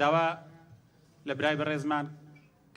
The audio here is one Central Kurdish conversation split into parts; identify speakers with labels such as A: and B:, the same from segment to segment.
A: داوا لە برای بەڕێزمان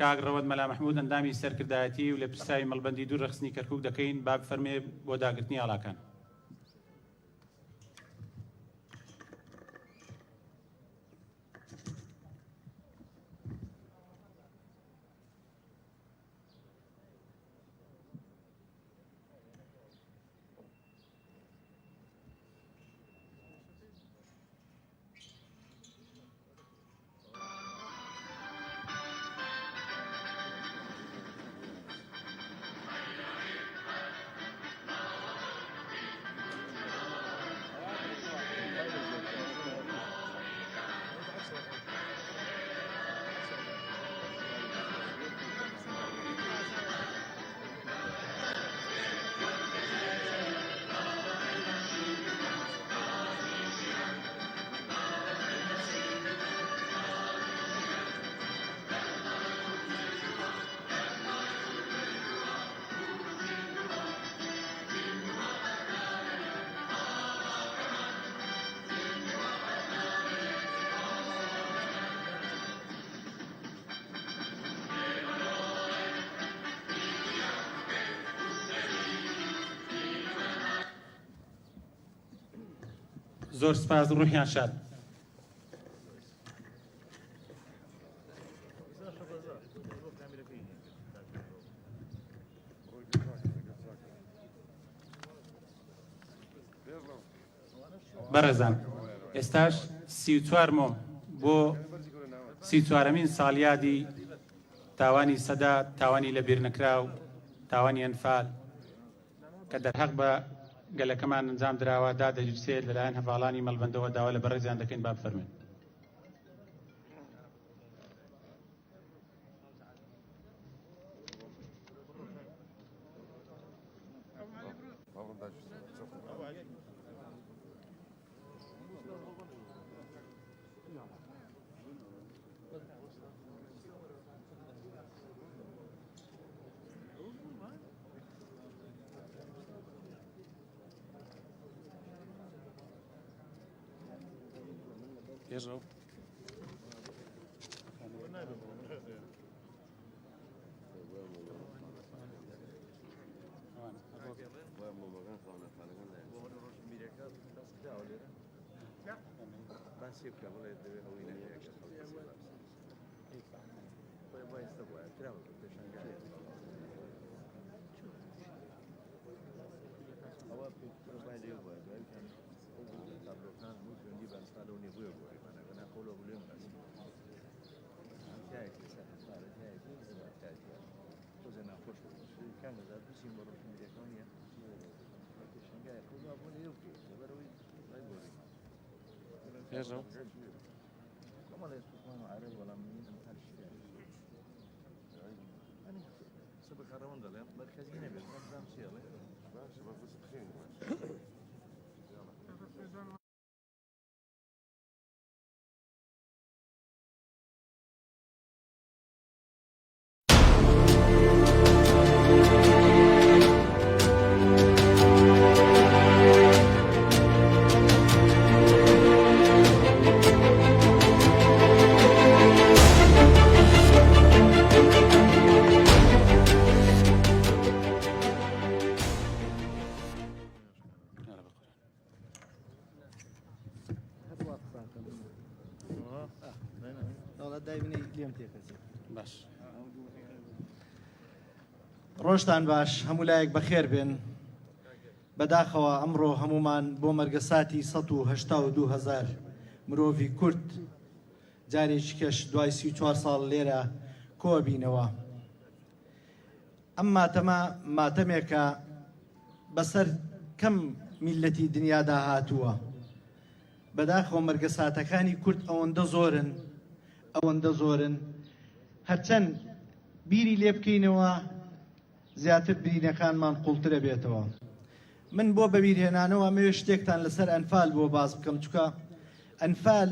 A: کاک ڕەوەت مەلا مەحموود ئەندامی سەرکردایەتی و لە پرساوی مەڵبەندی دوور ڕخسنی کەرکووک دەکەین با بفەرمێ بۆ داگرتنی ئاڵاکان. زۆر سپاس ڕوحیان شاد. بەڕێزان ئێستاش 34 مۆم بۆ 34مین ساڵیادی تاوانی سەدا، تاوانی لە بیر نەکراو، تاوانی ئەنفال کە دەرحەق بە گەلەکەمان ئەنجام دراوە دادەجووسێت لەلایەن هەڤاڵانی مەڵبەندەوە داوا لە بەڕێزیان دەکەین با بفەرمێن. Erro. Erro.
B: ڕۆژتان باش، هەموو لایەک بەخێر بێن. بەداخەوە ئەمڕۆ هەمومان بۆ مەرگەساتی 182,000 مرۆڤی کورد جارێکی کەش دوای 34 ساڵ لێرە کۆبینەوە. ئەم ماتەمە ماتەمێکە بەسەر کەم میلەتی دنیادا هاتووە. بەداخەوە مەرگەساتەکانی کورد ئەوەندە زۆرن هەرچەند بیری لێ بکەینەوە زیاتر برینەکانمان قوڵترە بێتەوە. من بۆ بەبیرهێنانەوە مەوێ شتێکتان لەسەر ئەنفال بۆ باز بکەم، چونکە ئەنفال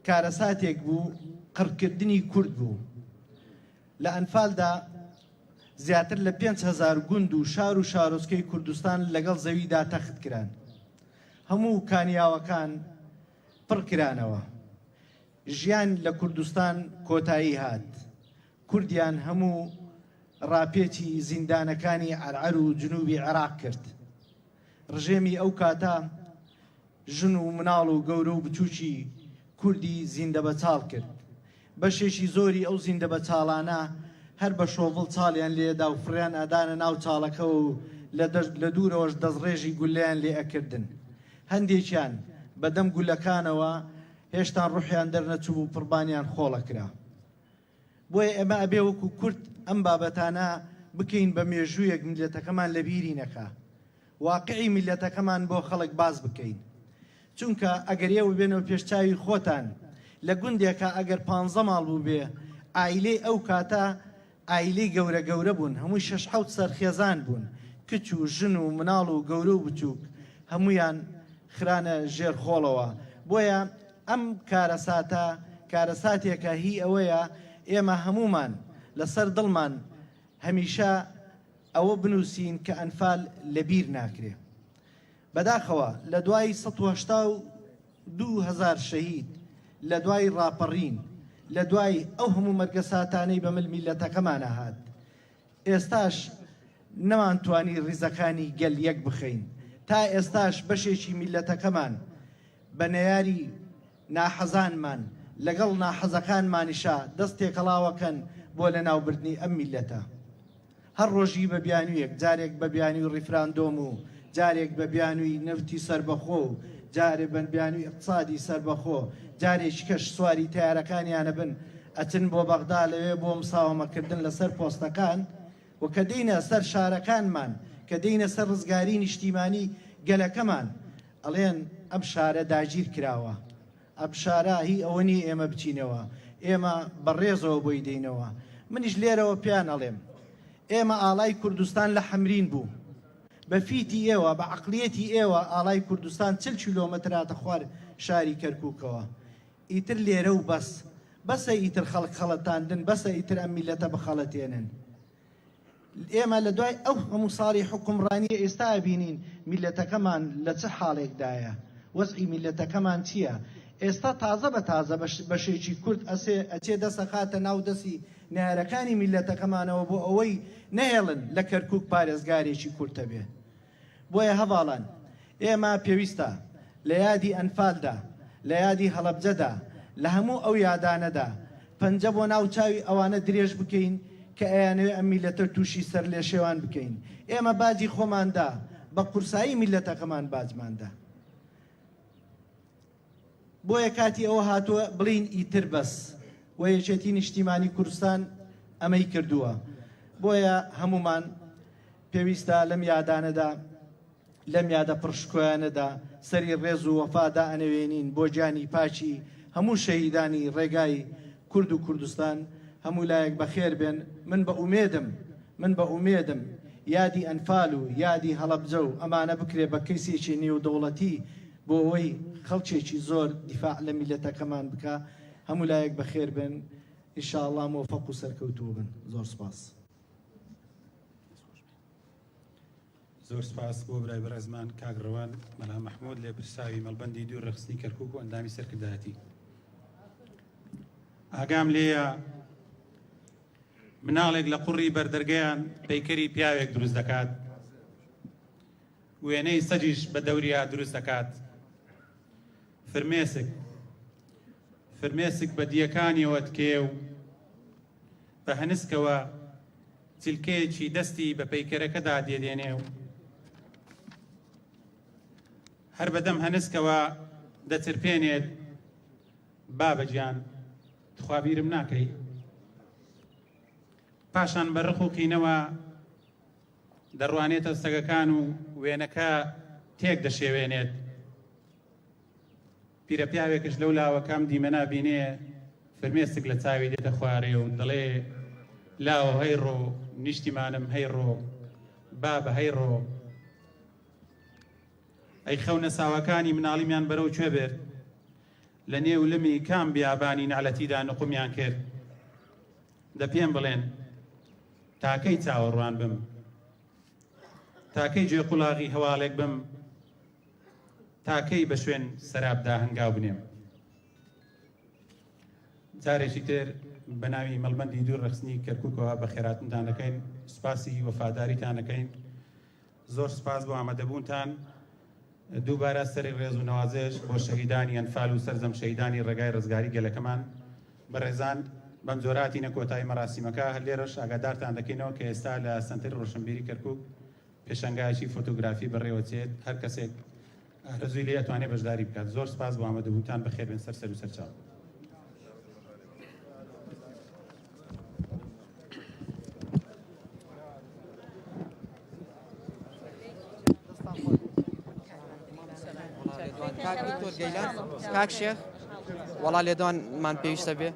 B: کارەساتێک بوو، قڕکردنی کورد بوو. لە ئەنفالدا زیاتر لە 5,000 گوند و شار و شارۆچکەی کوردستان لەگەڵ زەویدا تەخت کران. هەموو کانیاوەکان پڕ کرانەوە. ژیان لە کوردستان کۆتایی هات کوردیان هەموو ڕاپێچی زیندانەکانی عەرعەر و جنوبی عێراق کرد ڕژێمی ئەو کاتە ژن و مناڵ و گەورە و بچووکی کوردی زیندە بەچاڵ کرد بەشێکی زۆری ئەو زیندە بەچاڵانە هەر بە شۆڤڵ چاڵیان لێدا و فڕیان ئەدانە ناو چاڵەکە و لە دوورەوەش دەستڕێژی گولەیان لێ ئەکردن هەندێکیان بەدەم گولەکانەوە هێشتا ڕوحیان دەرنەچوو و قوربانیان خۆڵەکرا بۆیە ئێمە ئەبێ وەکو کورد ئەم بابەتانە بکەین بە مێژوویەک میلەتەکەمان لە بیری نەکا واقعی میلەتەکەمان بۆ خەڵک باز بکەین چونکە ئەگەر ئێوە بێنەوە پێشچاوی خۆتان لە گوندێکە ئەگەر 15 ماڵ بوو بێ ئایلەی ئەو کاتە ئایلەی گەورە گەورە بوون هەمووی 6-7 سەرخێزان بوون کچ و ژن و مناڵ و گەورە و بچووک هەمویان خرانە ژێر خۆڵەوە بۆیە ئەم کارەساتێکە هی ئەوەیە ئێمە هەمومان لەسەر دڵمان هەمیشە ئەوە بنووسین کە ئەنفال لەبیر ناکرێ بەداخەوە لە دوای 182,000 شەهید لە دوای ڕاپەڕین لە دوای ئەو هەموو مەرگە ساتانەی بە میلەتەکەمانە هات ئێستاش نەمانتوانی ڕیزەکانی گەل یەک بخەین تا ئێستاش بەشێکی میلەتەکەمان بە نەیاری ناحەزانمان لەگەڵ ناحەزەکانمانیشا دەست تێکەڵاوەکەن بۆ لە ناوبردنی ئەم میلەتە هەر ڕۆژی بە بیانوویەک جارێک بە بیانووی ڕیفراندۆم و جارێک بە بیانووی نەفتی سەربەخۆ و جارێک بە بیانووی اقتصادی سەربەخۆ جارێکی کەش سواری تیارەکانیانە بن ئەچن بۆ بەغدا لەوێ بۆ مساوەمەکردن لەسەر پۆستەکان و کە دێنە سەر شارەکانمان کە دێنە سەر ڕزگاری نیشتیمانی گەلەکەمان ئەڵێن ئەم شارە داگیر کراوە ئەم شارە هی ئەوە نی ئێمە بچینەوە ئێمە بەڕێزەوە بۆی دێنەوە منیش لێرەوە پیان ئەڵێم ئێمە ئاڵای کوردستان لە حەمرین بوو بە فیتی ئێوە بە عەقلیەتی ئێوە ئاڵای کوردستان 40 کیلۆمەتراتە خوار شاری کەرکووکەوە ئیتر لێرە و بەسە ئیتر خەڵک خەڵەتاندن بەسە ئیتر ئەم میلەتە بخەڵەتێنن ئێمە لە دوای ئەو هەموو ساڵی حکومڕانی ئێستا بینین میلەتەکەمان لە چه حاڵێکدایە وەزعی میلەتەکەمان چییە ئێستا تازە بە تازە بەشێکی کورد ئەچێ دەسەخاتە ناو دەستی نارەکانی میلەتەکەمانەوە بۆ ئەوەی نەهێڵن لە کەرکووک پارێزگارێکی کورتە بێ بۆیە هەواڵان ئێمە پێویستە لە یادی ئەنفالدا لە یادی هەڵەبجەدا لە هەموو ئەو یادانەدا پەنجە بۆ ناو چاوی ئەوانە درێژ بکەین کە ئەیانەوێ ئەم میلەتە تووشی سەر لێ شێوان بکەین ئێمە باجی خۆماندا بە قورسایی میلەتەکەمان باجماندا بۆیە کاتی ئەوە هاتووە بڵین ئیتر بەس و یەکێتی نیشتیمانی کوردستان ئەمەی کردووە بۆیە هەمومان پێویستە لەم یادانەدا لەم یادە پڕشکۆیانەدا سەری ڕێز و وەفادا ئەنەوێنین بۆ گیانی پاچی هەموو شەهیدانی ڕێگای کورد و کوردستان هەموو لایەک بەخێر بێن من بە ئومێدم یادی ئەنفال و یادی هەڵەبجە و ئەمانە بکرێ بە کەیسێکی نێودەوڵەتی بۆ ئەوەی خەڵکێکی زۆر دیفاع لە میلەتەکەمان بکە هەموو لایەک بەخێر بن ئینشاءڵڵا مۆفەق و سەرکەوتوو بن زۆر سپاس
A: زۆر سپاس بۆ برای بەڕێزمان کاگڕەوان مەلا مەحموود لێ پرساوی مەڵبەندی دوور ڕەخستنی کەرکووک و ئەندامی سەرکردایەتی ئاگام لێیە مناڵێک لە قوڕی بەردەرگەیان پەیکەری پیاوێک دروست دەکات وێنەی سەجیش بە دەوریا دروست دەکات فرمێسک بە دیەکانیەوە تکێ و بە هەنسکەوە چیلکەیەکی دەستی بە پەیکەرەکەدا دێدێنێ و هەر بەدەم هەنسکەوە دەچرپێنێت بابەجیان تخوابیرم ناکەی پاشان بە ڕق و قینەوە دەڕوانێتە سەگەکان و وێنەکە تێک دەشێوێنێت پیرە پیاوێکش لەو لاوەکەم دیمەنا بینێ فرمێسک لە چاوی دێتە خوارێ و دەڵێ لاوە هەیڕۆ نیشتیمانم هەیڕۆ بابە هەیڕۆ ئەی خەونە ساوەکانی مناڵیمیان بەرەو کوێ بێت لە نێو لمی کام بیابانی نعلەتیدا نقمیان کرد دە پێم بڵێن تاکەی چاوەڕوان بم تاکەی گوێ قوڵاغی هەواڵێک بم تاکەی بە شوێن سەرابدا هەنگاو بنێم جارێکی تر بە ناوی مەڵبەندی دوور ڕخسنی کەرکووکەوە بە خێراتنتان دەکەین سوپاسی وەفاداریتان دەکەین زۆر سوپاس بۆ ئامادەبوونتان دووبارە سەری ڕێز و نەوازش بۆ شەهیدانی ئەنفال و سەرجەم شەهیدانی ڕێگای ڕزگاری گەلەکەمان بەڕێزان بەم جۆراتی نەکۆتایی مەراسیمەکە لێرەش ئاگادارتان دەکەینەوە کە ئێستا لە سنتەری ڕۆشنبیری کەرکووک پێشەنگایشی فۆتۆگرافی بەڕێوەچێت هەر کەسێک ئارەزووی لێ ئەتوانێت بەشداری بکات زۆر سپاس بۆ ئامادەبوونتان بەخێر بێن سەر و سەرچاو
C: کاک ویکتۆر گەیلان کاک شێخ وەڵا لێدوانمان پێویستە بێ